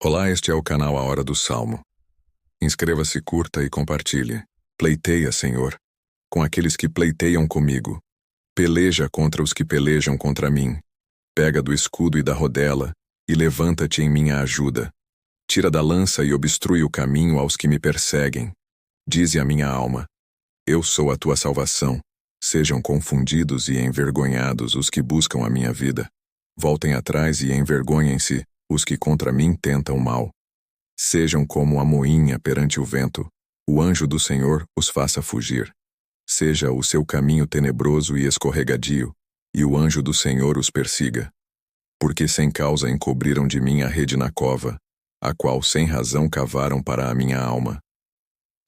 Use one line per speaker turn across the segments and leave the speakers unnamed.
Olá, este é o canal A Hora do Salmo. Inscreva-se, curta e compartilhe. Pleiteia, Senhor, com aqueles que pleiteiam comigo. Peleja contra os que pelejam contra mim. Pega do escudo e da rodela, e levanta-te em minha ajuda. Tira da lança e obstrui o caminho aos que me perseguem. Dize a minha alma: eu sou a tua salvação. Sejam confundidos e envergonhados os que buscam a minha vida. Voltem atrás e envergonhem-se os que contra mim tentam mal. Sejam como a moinha perante o vento, o anjo do Senhor os faça fugir. Seja o seu caminho tenebroso e escorregadio, e o anjo do Senhor os persiga. Porque sem causa encobriram de mim a rede na cova, a qual sem razão cavaram para a minha alma.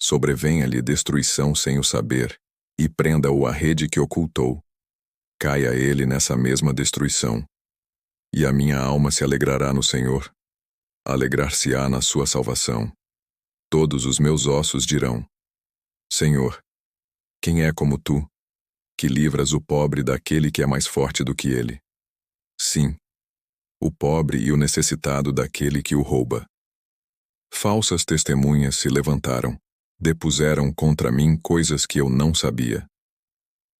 Sobrevenha-lhe destruição sem o saber, e prenda-o a rede que ocultou. Caia ele nessa mesma destruição. E a minha alma se alegrará no Senhor. Alegrar-se-á na sua salvação. Todos os meus ossos dirão: Senhor, quem é como tu, que livras o pobre daquele que é mais forte do que ele? Sim, o pobre e o necessitado daquele que o rouba. Falsas testemunhas se levantaram, depuseram contra mim coisas que eu não sabia.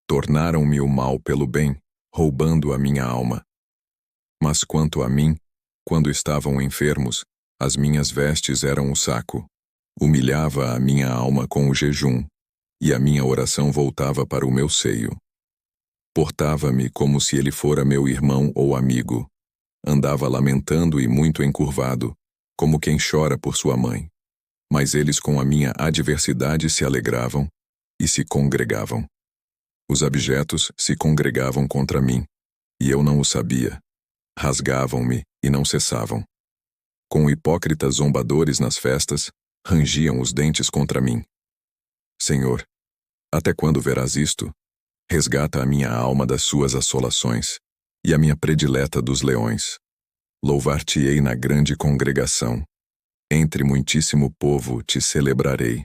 Tornaram-me o mal pelo bem, roubando a minha alma. Mas quanto a mim, quando estavam enfermos, as minhas vestes eram o saco. Humilhava a minha alma com o jejum, e a minha oração voltava para o meu seio. Portava-me como se ele fora meu irmão ou amigo. Andava lamentando e muito encurvado, como quem chora por sua mãe. Mas eles com a minha adversidade se alegravam e se congregavam. Os abjetos se congregavam contra mim, e eu não o sabia. Rasgavam-me e não cessavam. Com hipócritas zombadores nas festas, rangiam os dentes contra mim. Senhor, até quando verás isto? Resgata a minha alma das suas assolações, e a minha predileta dos leões. Louvar-te-ei na grande congregação. Entre muitíssimo povo te celebrarei.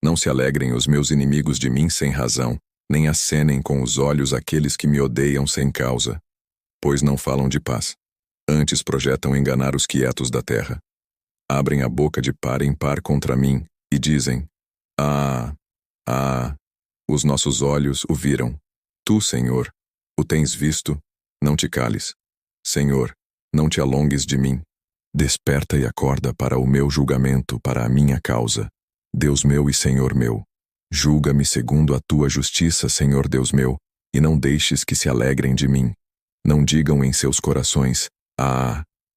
Não se alegrem os meus inimigos de mim sem razão, nem acenem com os olhos aqueles que me odeiam sem causa. Pois não falam de paz. Antes projetam enganar os quietos da terra. Abrem a boca de par em par contra mim, e dizem: os nossos olhos o viram. Tu, Senhor, o tens visto, não te cales. Senhor, não te alongues de mim. Desperta e acorda para o meu julgamento, para a minha causa. Deus meu e Senhor meu. Julga-me segundo a tua justiça, Senhor Deus meu, e não deixes que se alegrem de mim. Não digam em seus corações: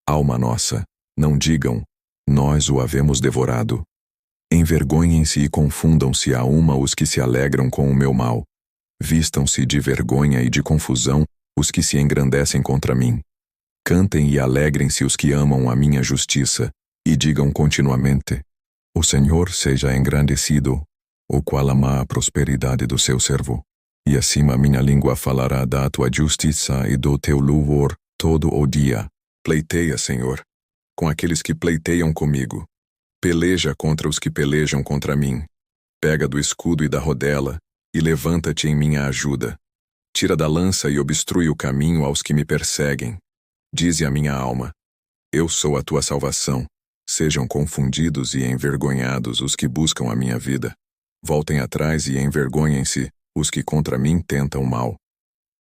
alma nossa. Não digam: nós o havemos devorado. Envergonhem-se e confundam-se a uma os que se alegram com o meu mal. Vistam-se de vergonha e de confusão os que se engrandecem contra mim. Cantem e alegrem-se os que amam a minha justiça, e digam continuamente: o Senhor seja engrandecido, o qual ama a prosperidade do seu servo. E acima minha língua falará da tua justiça e do teu louvor todo o dia. Pleiteia, Senhor, com aqueles que pleiteiam comigo. Peleja contra os que pelejam contra mim. Pega do escudo e da rodela, e levanta-te em minha ajuda. Tira da lança e obstrui o caminho aos que me perseguem. Dize a minha alma: eu sou a tua salvação. Sejam confundidos e envergonhados os que buscam a minha vida. Voltem atrás e envergonhem-se os que contra mim tentam mal.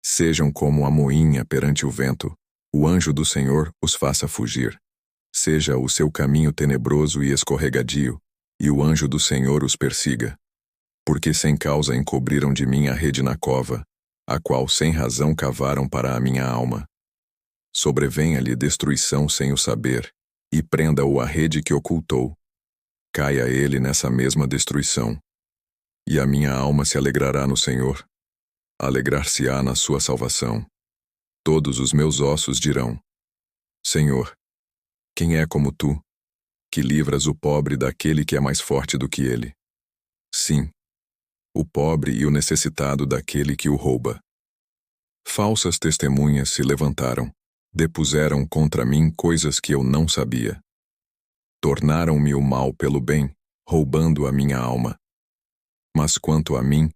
Sejam como a moinha perante o vento, o anjo do Senhor os faça fugir. Seja o seu caminho tenebroso e escorregadio, e o anjo do Senhor os persiga. Porque sem causa encobriram de mim a rede na cova, a qual sem razão cavaram para a minha alma. Sobrevenha-lhe destruição sem o saber, e prenda-o a rede que ocultou. Caia ele nessa mesma destruição. E a minha alma se alegrará no Senhor. Alegrar-se-á na sua salvação. Todos os meus ossos dirão: Senhor, quem é como tu, que livras o pobre daquele que é mais forte do que ele? Sim, o pobre e o necessitado daquele que o rouba. Falsas testemunhas se levantaram, depuseram contra mim coisas que eu não sabia. Tornaram-me o mal pelo bem, roubando a minha alma. Mas quanto a mim,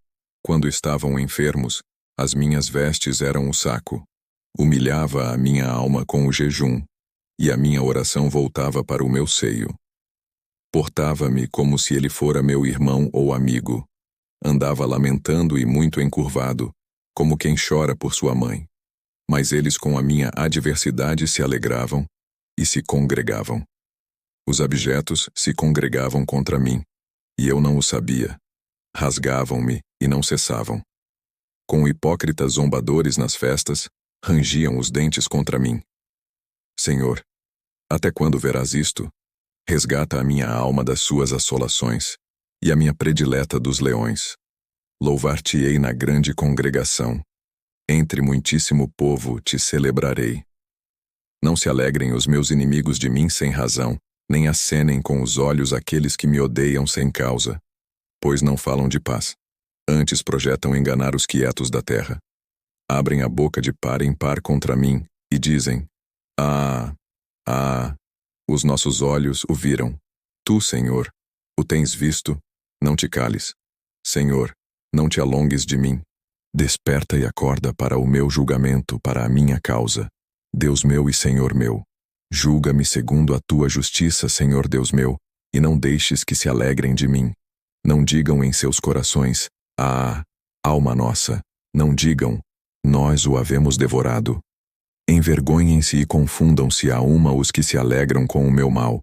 quando estavam enfermos, as minhas vestes eram o saco. Humilhava a minha alma com o jejum, e a minha oração voltava para o meu seio. Portava-me como se ele fora meu irmão ou amigo. Andava lamentando e muito encurvado, como quem chora por sua mãe. Mas eles com a minha adversidade se alegravam e se congregavam. Os abjetos se congregavam contra mim, e eu não o sabia. Rasgavam-me e não cessavam. Com hipócritas zombadores nas festas, rangiam os dentes contra mim. Senhor, até quando verás isto? Resgata a minha alma das suas assolações, e a minha predileta dos leões. Louvar-te-ei na grande congregação. Entre muitíssimo povo te celebrarei. Não se alegrem os meus inimigos de mim sem razão, nem acenem com os olhos aqueles que me odeiam sem causa, pois não falam de paz. Antes projetam enganar os quietos da terra. Abrem a boca de par em par contra mim, e dizem: Ah, ah, os nossos olhos o viram. Tu, Senhor, o tens visto, não te cales. Senhor, não te alongues de mim. Desperta e acorda para o meu julgamento, para a minha causa. Deus meu e Senhor meu, julga-me segundo a tua justiça, Senhor Deus meu, e não deixes que se alegrem de mim. Não digam em seus corações: Ah, alma nossa. Não digam: Nós o havemos devorado. Envergonhem-se e confundam-se a uma os que se alegram com o meu mal.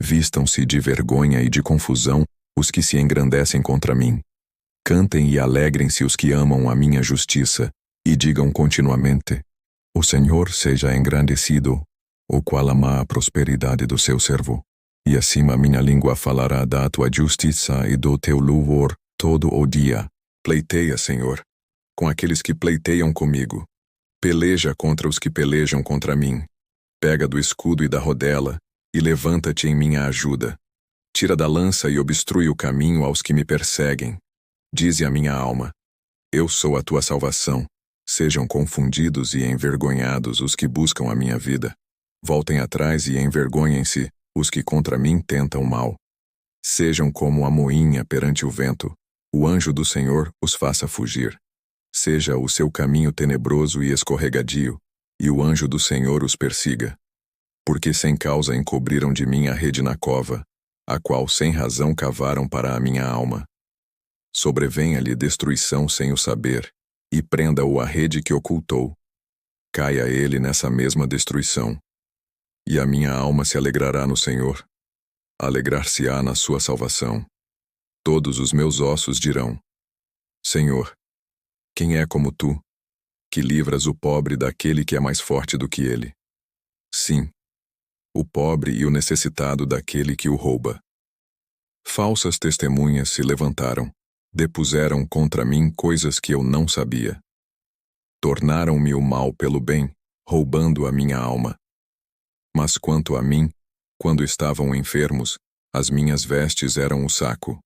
Vistam-se de vergonha e de confusão os que se engrandecem contra mim. Cantem e alegrem-se os que amam a minha justiça, e digam continuamente: O Senhor seja engrandecido, o qual ama a prosperidade do seu servo. E acima minha língua falará da tua justiça e do teu louvor todo o dia. Pleiteia, Senhor, com aqueles que pleiteiam comigo. Peleja contra os que pelejam contra mim. Pega do escudo e da rodela, e levanta-te em minha ajuda. Tira da lança e obstrui o caminho aos que me perseguem. Dize a minha alma: Eu sou a tua salvação. Sejam confundidos e envergonhados os que buscam a minha vida. Voltem atrás e envergonhem-se os que contra mim tentam mal. Sejam como a moinha perante o vento. O anjo do Senhor os faça fugir. Seja o seu caminho tenebroso e escorregadio, e o anjo do Senhor os persiga. Porque sem causa encobriram de mim a rede na cova, a qual sem razão cavaram para a minha alma. Sobrevenha-lhe destruição sem o saber, e prenda-o a rede que ocultou. Caia ele nessa mesma destruição. E a minha alma se alegrará no Senhor. Alegrar-se-á na sua salvação. Todos os meus ossos dirão: Senhor, quem é como tu, que livras o pobre daquele que é mais forte do que ele? Sim, o pobre e o necessitado daquele que o rouba. Falsas testemunhas se levantaram, depuseram contra mim coisas que eu não sabia. Tornaram-me o mal pelo bem, roubando a minha alma. Mas quanto a mim, quando estavam enfermos, as minhas vestes eram o saco.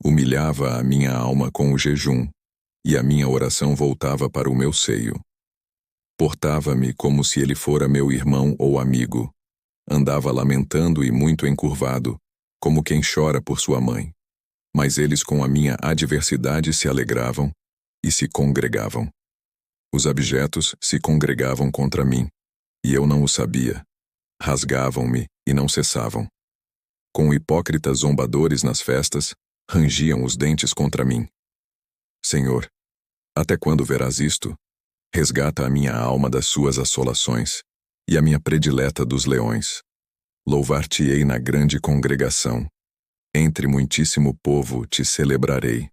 Humilhava a minha alma com o jejum, e a minha oração voltava para o meu seio. Portava-me como se ele fora meu irmão ou amigo. Andava lamentando e muito encurvado, como quem chora por sua mãe. Mas eles com a minha adversidade se alegravam e se congregavam. Os abjetos se congregavam contra mim, e eu não o sabia. Rasgavam-me e não cessavam. Com hipócritas zombadores nas festas, rangiam os dentes contra mim. Senhor, até quando verás isto? Resgata a minha alma das suas assolações, e a minha predileta dos leões. Louvar-te-ei na grande congregação. Entre muitíssimo povo te celebrarei.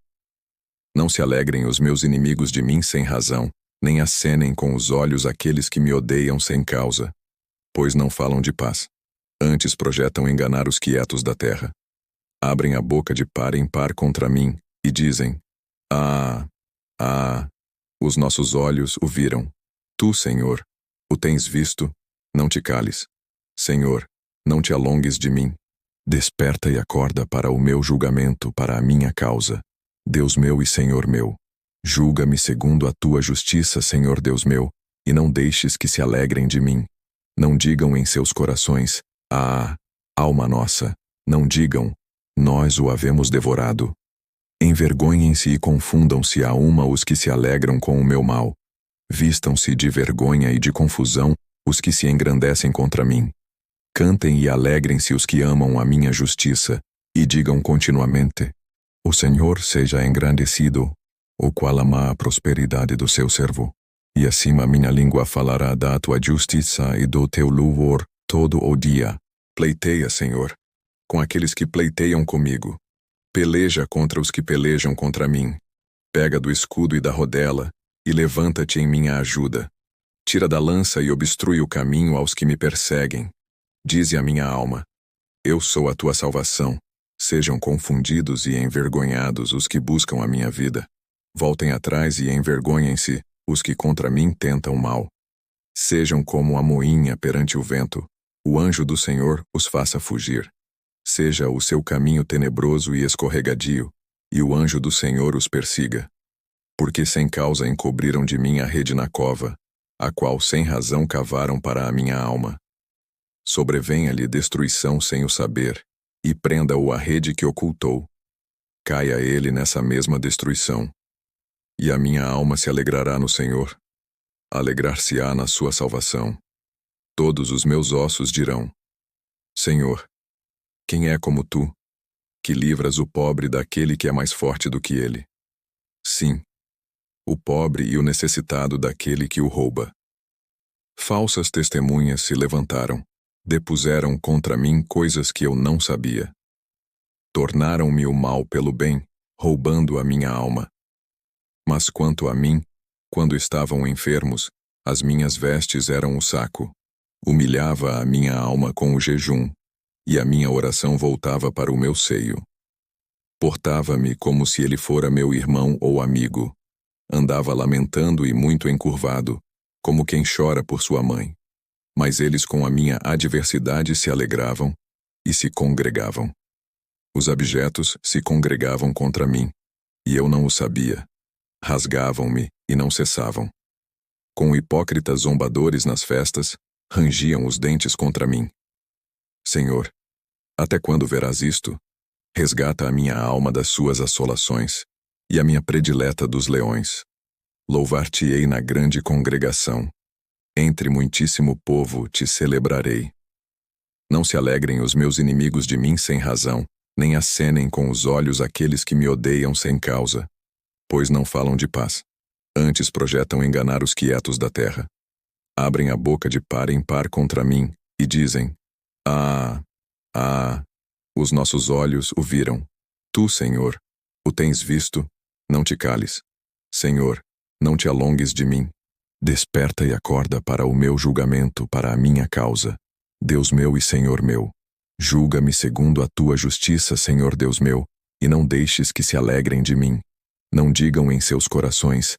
Não se alegrem os meus inimigos de mim sem razão, nem acenem com os olhos aqueles que me odeiam sem causa, pois não falam de paz. Antes projetam enganar os quietos da terra. Abrem a boca de par em par contra mim, e dizem: Ah, ah, os nossos olhos o viram. Tu, Senhor, o tens visto, não te cales. Senhor, não te alongues de mim. Desperta e acorda para o meu julgamento, para a minha causa. Deus meu e Senhor meu, julga-me segundo a tua justiça, Senhor Deus meu, e não deixes que se alegrem de mim. Não digam em seus corações: Ah, alma nossa. Não digam: Nós o havemos devorado. Envergonhem-se e confundam-se a uma os que se alegram com o meu mal. Vistam-se de vergonha e de confusão os que se engrandecem contra mim. Cantem e alegrem-se os que amam a minha justiça, e digam continuamente: O Senhor seja engrandecido, o qual ama a prosperidade do seu servo. E acima minha língua falará da tua justiça e do teu louvor todo o dia. Pleiteia, Senhor, com aqueles que pleiteiam comigo. Peleja contra os que pelejam contra mim. Pega do escudo e da rodela, e levanta-te em minha ajuda. Tira da lança e obstrui o caminho aos que me perseguem. Dize a minha alma: Eu sou a tua salvação. Sejam confundidos e envergonhados os que buscam a minha vida. Voltem atrás e envergonhem-se os que contra mim tentam mal. Sejam como a moinha perante o vento. O anjo do Senhor os faça fugir. Seja o seu caminho tenebroso e escorregadio, e o anjo do Senhor os persiga. Porque sem causa encobriram de mim a rede na cova, a qual sem razão cavaram para a minha alma. Sobrevenha-lhe destruição sem o saber, e prenda-o a rede que ocultou. Caia ele nessa mesma destruição. E a minha alma se alegrará no Senhor. Alegrar-se-á na sua salvação. Todos os meus ossos dirão: Senhor, quem é como tu, que livras o pobre daquele que é mais forte do que ele? Sim, o pobre e o necessitado daquele que o rouba. Falsas testemunhas se levantaram, depuseram contra mim coisas que eu não sabia. Tornaram-me o mal pelo bem, roubando a minha alma. Mas quanto a mim, quando estavam enfermos, as minhas vestes eram o saco. Humilhava a minha alma com o jejum, e a minha oração voltava para o meu seio. Portava-me como se ele fora meu irmão ou amigo. Andava lamentando e muito encurvado, como quem chora por sua mãe. Mas eles com a minha adversidade se alegravam e se congregavam. Os abjetos se congregavam contra mim, e eu não o sabia. Rasgavam-me e não cessavam. Com hipócritas zombadores nas festas, rangiam os dentes contra mim. Senhor, até quando verás isto? Resgata a minha alma das suas assolações, e a minha predileta dos leões. Louvar-te-ei na grande congregação. Entre muitíssimo povo te celebrarei. Não se alegrem os meus inimigos de mim sem razão, nem acenem com os olhos aqueles que me odeiam sem causa. Pois não falam de paz. Antes projetam enganar os quietos da terra. Abrem a boca de par em par contra mim, e dizem: os nossos olhos o viram. Tu, Senhor, o tens visto, não te cales. Senhor, não te alongues de mim. Desperta e acorda para o meu julgamento, para a minha causa. Deus meu e Senhor meu, julga-me segundo a tua justiça, Senhor Deus meu, e não deixes que se alegrem de mim. Não digam em seus corações: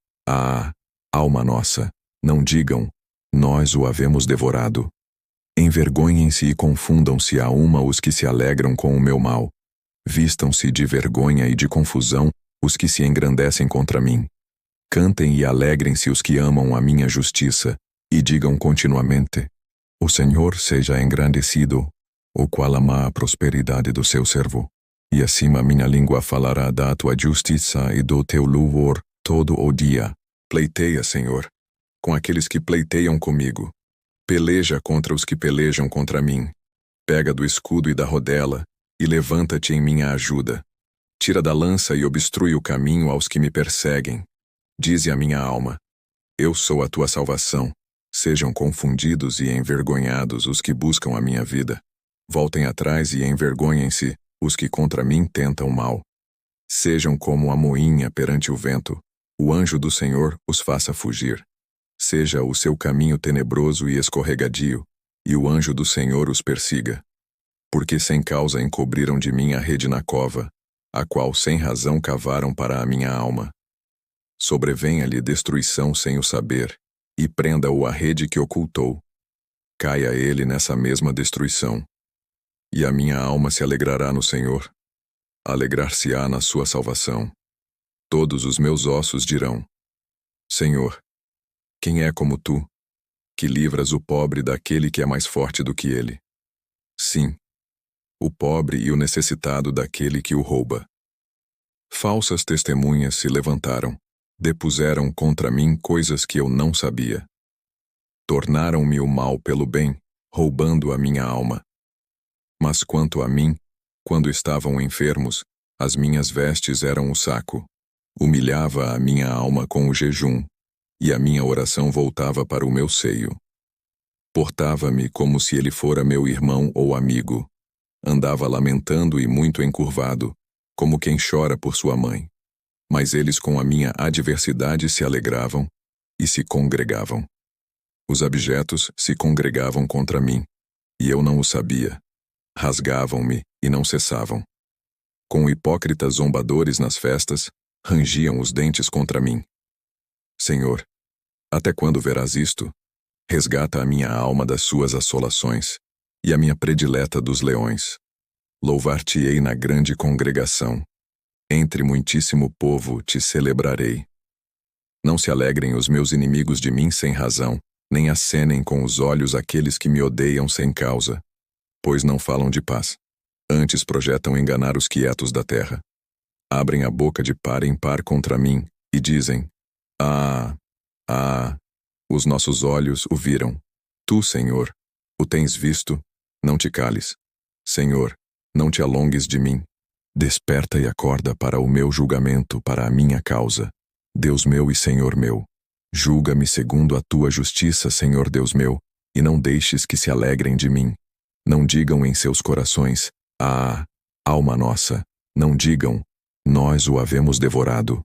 alma nossa. Não digam: nós o havemos devorado. Envergonhem-se e confundam-se a uma os que se alegram com o meu mal. Vistam-se de vergonha e de confusão os que se engrandecem contra mim. Cantem e alegrem-se os que amam a minha justiça, e digam continuamente: O Senhor seja engrandecido, o qual ama a prosperidade do seu servo. E acima minha língua falará da tua justiça e do teu louvor todo o dia. Pleiteia, Senhor, com aqueles que pleiteiam comigo. Peleja contra os que pelejam contra mim. Pega do escudo e da rodela, e levanta-te em minha ajuda. Tira da lança e obstrui o caminho aos que me perseguem. Dize a minha alma: Eu sou a tua salvação. Sejam confundidos e envergonhados os que buscam a minha vida. Voltem atrás e envergonhem-se os que contra mim tentam mal. Sejam como a moinha perante o vento. O anjo do Senhor os faça fugir. Seja o seu caminho tenebroso e escorregadio, e o anjo do Senhor os persiga. Porque sem causa encobriram de mim a rede na cova, a qual sem razão cavaram para a minha alma. Sobrevenha-lhe destruição sem o saber, e prenda-o a rede que ocultou. Caia ele nessa mesma destruição. E a minha alma se alegrará no Senhor. Alegrar-se-á na sua salvação. Todos os meus ossos dirão: Senhor, quem é como tu, que livras o pobre daquele que é mais forte do que ele? Sim, o pobre e o necessitado daquele que o rouba. Falsas testemunhas se levantaram, depuseram contra mim coisas que eu não sabia. Tornaram-me o mal pelo bem, roubando a minha alma. Mas quanto a mim, quando estavam enfermos, as minhas vestes eram o saco. Humilhava a minha alma com o jejum, e a minha oração voltava para o meu seio. Portava-me como se ele fora meu irmão ou amigo. Andava lamentando e muito encurvado, como quem chora por sua mãe. Mas eles com a minha adversidade se alegravam e se congregavam. Os abjetos se congregavam contra mim, e eu não o sabia. Rasgavam-me e não cessavam. Com hipócritas zombadores nas festas, rangiam os dentes contra mim. Senhor, até quando verás isto? Resgata a minha alma das suas assolações, e a minha predileta dos leões. Louvar-te-ei na grande congregação. Entre muitíssimo povo te celebrarei. Não se alegrem os meus inimigos de mim sem razão, nem acenem com os olhos aqueles que me odeiam sem causa. Pois não falam de paz. Antes projetam enganar os quietos da terra. Abrem a boca de par em par contra mim, e dizem: os nossos olhos o viram. Tu, Senhor, o tens visto, não te cales. Senhor, não te alongues de mim. Desperta e acorda para o meu julgamento, para a minha causa. Deus meu e Senhor meu. Julga-me segundo a tua justiça, Senhor Deus meu, e não deixes que se alegrem de mim. Não digam em seus corações: alma nossa. Não digam: nós o havemos devorado.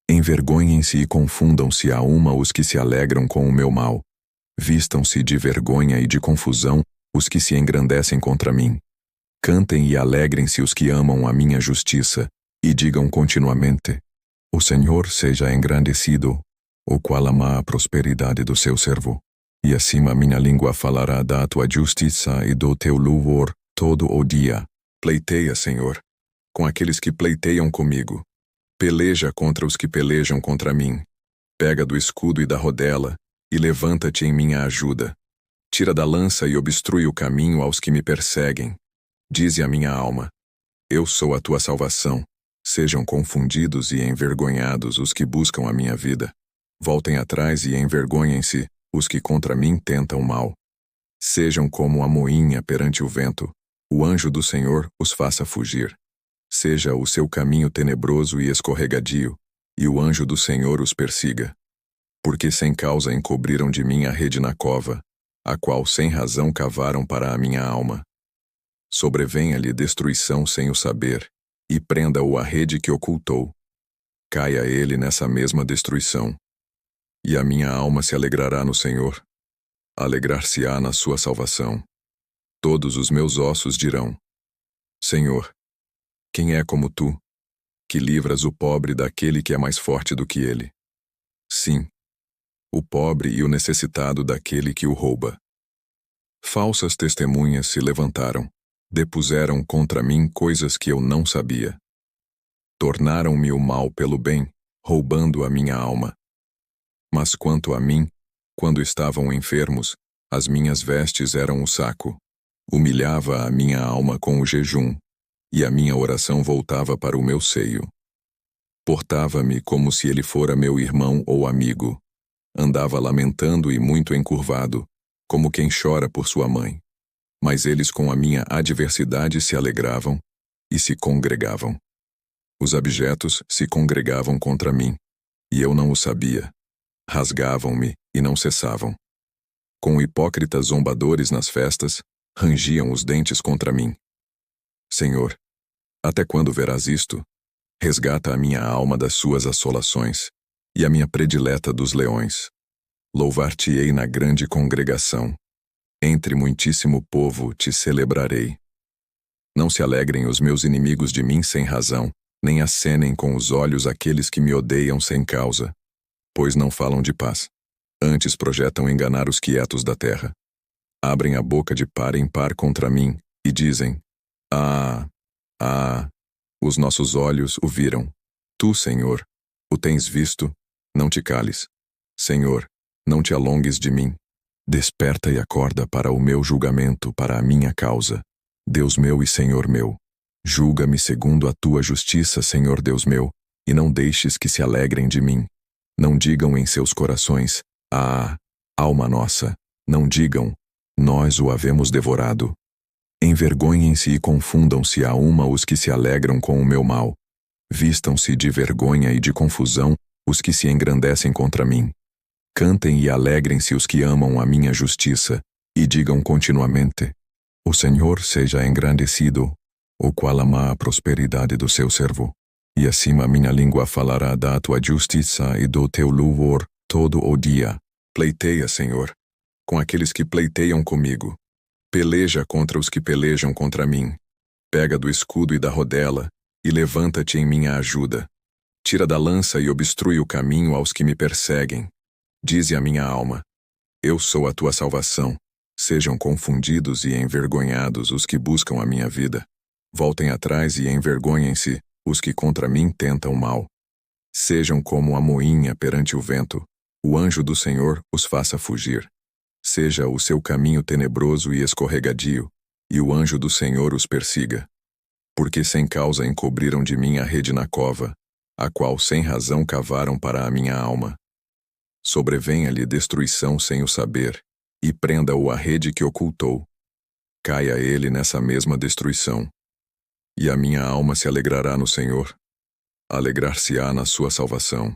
Envergonhem-se e confundam-se a uma os que se alegram com o meu mal. Vistam-se de vergonha e de confusão os que se engrandecem contra mim. Cantem e alegrem-se os que amam a minha justiça, e digam continuamente: o Senhor seja engrandecido, o qual ama a prosperidade do seu servo. E acima minha língua falará da tua justiça e do teu louvor todo o dia. Pleiteia, Senhor, com aqueles que pleiteiam comigo. Peleja contra os que pelejam contra mim. Pega do escudo e da rodela, e levanta-te em minha ajuda. Tira da lança e obstrui o caminho aos que me perseguem. Dize a minha alma: eu sou a tua salvação. Sejam confundidos e envergonhados os que buscam a minha vida. Voltem atrás e envergonhem-se os que contra mim tentam mal. Sejam como a moinha perante o vento. O anjo do Senhor os faça fugir. Seja o seu caminho tenebroso e escorregadio, e o anjo do Senhor os persiga. Porque sem causa encobriram de mim a rede na cova, a qual sem razão cavaram para a minha alma. Sobrevenha-lhe destruição sem o saber, e prenda-o a rede que ocultou. Caia ele nessa mesma destruição. E a minha alma se alegrará no Senhor. Alegrar-se-á na sua salvação. Todos os meus ossos dirão: Senhor, quem é como tu, que livras o pobre daquele que é mais forte do que ele? Sim, o pobre e o necessitado daquele que o rouba. Falsas testemunhas se levantaram, depuseram contra mim coisas que eu não sabia. Tornaram-me o mal pelo bem, roubando a minha alma. Mas quanto a mim, quando estavam enfermos, as minhas vestes eram o saco. Humilhava a minha alma com o jejum, e a minha oração voltava para o meu seio. Portava-me como se ele fora meu irmão ou amigo. Andava lamentando e muito encurvado, como quem chora por sua mãe. Mas eles com a minha adversidade se alegravam e se congregavam. Os abjetos se congregavam contra mim, e eu não o sabia. Rasgavam-me e não cessavam. Com hipócritas zombadores nas festas, rangiam os dentes contra mim. Senhor, até quando verás isto? Resgata a minha alma das suas assolações, e a minha predileta dos leões. Louvar-te-ei na grande congregação. Entre muitíssimo povo te celebrarei. Não se alegrem os meus inimigos de mim sem razão, nem acenem com os olhos aqueles que me odeiam sem causa. Pois não falam de paz. Antes projetam enganar os quietos da terra. Abrem a boca de par em par contra mim, e dizem: os nossos olhos o viram. Tu, Senhor, o tens visto, não te cales. Senhor, não te alongues de mim. Desperta e acorda para o meu julgamento, para a minha causa. Deus meu e Senhor meu. Julga-me segundo a tua justiça, Senhor Deus meu, e não deixes que se alegrem de mim. Não digam em seus corações: alma nossa. Não digam: nós o havemos devorado. Envergonhem-se e confundam-se a uma os que se alegram com o meu mal. Vistam-se de vergonha e de confusão os que se engrandecem contra mim. Cantem e alegrem-se os que amam a minha justiça, e digam continuamente: O Senhor seja engrandecido, o qual ama a prosperidade do seu servo. E assim a minha língua falará da tua justiça e do teu louvor todo o dia. Pleiteia, Senhor, com aqueles que pleiteiam comigo. Peleja contra os que pelejam contra mim. Pega do escudo e da rodela, e levanta-te em minha ajuda. Tira da lança e obstrui o caminho aos que me perseguem. Dize a minha alma: Eu sou a tua salvação. Sejam confundidos e envergonhados os que buscam a minha vida. Voltem atrás e envergonhem-se os que contra mim tentam mal. Sejam como a moinha perante o vento. O anjo do Senhor os faça fugir. Seja o seu caminho tenebroso e escorregadio, e o anjo do Senhor os persiga. Porque sem causa encobriram de mim a rede na cova, a qual sem razão cavaram para a minha alma. Sobrevenha-lhe destruição sem o saber, e prenda-o a rede que ocultou. Caia ele nessa mesma destruição. E a minha alma se alegrará no Senhor. Alegrar-se-á na sua salvação.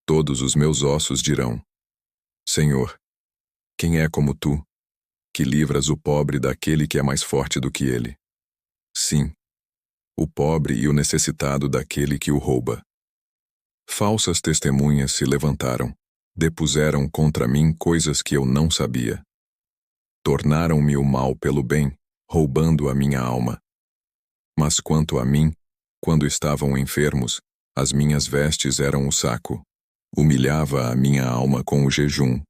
Todos os meus ossos dirão: Senhor, quem é como tu, que livras o pobre daquele que é mais forte do que ele? Sim, o pobre e o necessitado daquele que o rouba. Falsas testemunhas se levantaram, depuseram contra mim coisas que eu não sabia. Tornaram-me o mal pelo bem, roubando a minha alma. Mas quanto a mim, quando estavam enfermos, as minhas vestes eram o saco. Humilhava a minha alma com o jejum,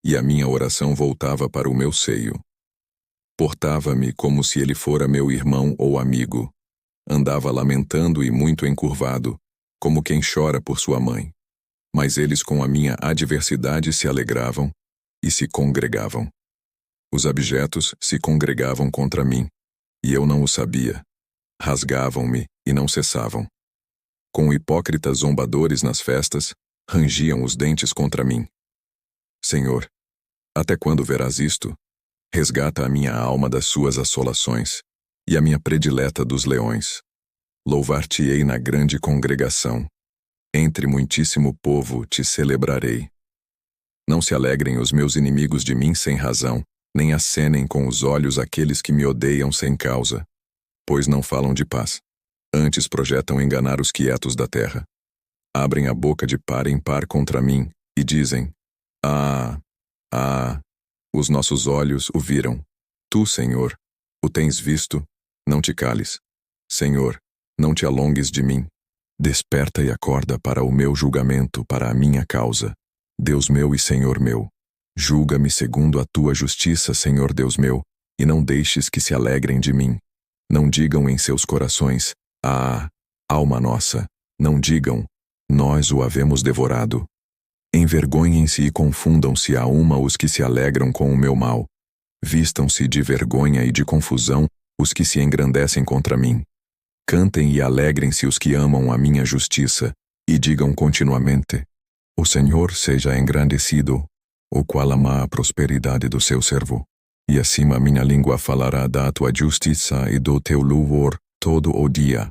e a minha oração voltava para o meu seio. Portava-me como se ele fora meu irmão ou amigo. Andava lamentando e muito encurvado, como quem chora por sua mãe. Mas eles com a minha adversidade se alegravam e se congregavam. Os abjetos se congregavam contra mim, e eu não o sabia. Rasgavam-me e não cessavam. Com hipócritas zombadores nas festas, rangiam os dentes contra mim. Senhor, até quando verás isto? Resgata a minha alma das suas assolações, e a minha predileta dos leões. Louvar-te-ei na grande congregação. Entre muitíssimo povo te celebrarei. Não se alegrem os meus inimigos de mim sem razão, nem acenem com os olhos aqueles que me odeiam sem causa, pois não falam de paz. Antes projetam enganar os quietos da terra. Abrem a boca de par em par contra mim, e dizem: os nossos olhos o viram. Tu, Senhor, o tens visto, não te cales. Senhor, não te alongues de mim. Desperta e acorda para o meu julgamento, para a minha causa. Deus meu e Senhor meu, julga-me segundo a tua justiça, Senhor Deus meu, e não deixes que se alegrem de mim. Não digam em seus corações: alma nossa. Não digam: nós o havemos devorado. Envergonhem-se e confundam-se a uma os que se alegram com o meu mal. Vistam-se de vergonha e de confusão os que se engrandecem contra mim. Cantem e alegrem-se os que amam a minha justiça, e digam continuamente: O Senhor seja engrandecido, o qual ama a prosperidade do seu servo. E assim a minha língua falará da tua justiça e do teu louvor todo o dia.